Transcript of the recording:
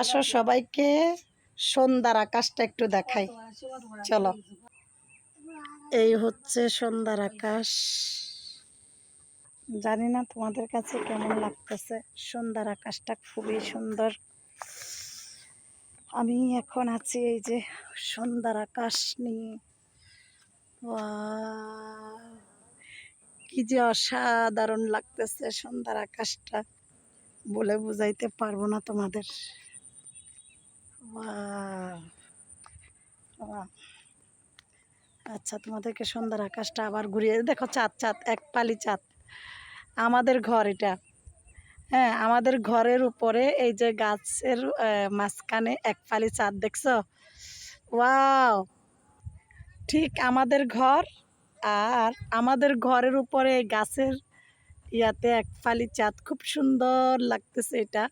আসো সবাইকে সন্ধ্যার আকাশটা একটু দেখাই, চলো। এই হচ্ছে সন্ধ্যার আকাশ। জানি না তোমাদের কাছে কেমন লাগতেছে। সন্ধ্যার আকাশটা খুবই সুন্দর। আমি এখন আছি এই যে সন্ধ্যার আকাশ নিয়ে। ওয়াও, কি যে অসাধারণ লাগতেছে সন্ধ্যার আকাশটা, বলে বুঝাইতে পারবো না তোমাদের। Wow, wow. আচ্ছা, তোমাদেরকে সন্ধ্যার আকাশটা আবার ঘুরিয়ে দেখো। চাঁদ, চাঁদ, এক পালি চাঁদ। আমাদের ঘর এটা। হ্যাঁ, আমাদের ঘরের উপরে এই যে গাছের মাঝখানে এক ফালি চাঁদ, দেখছো? ওয়াও, ঠিক আমাদের ঘর। আর আমাদের ঘরের উপরে গাছের ইয়াতে এক ফালি চাঁদ, খুব সুন্দর লাগতেছে এটা।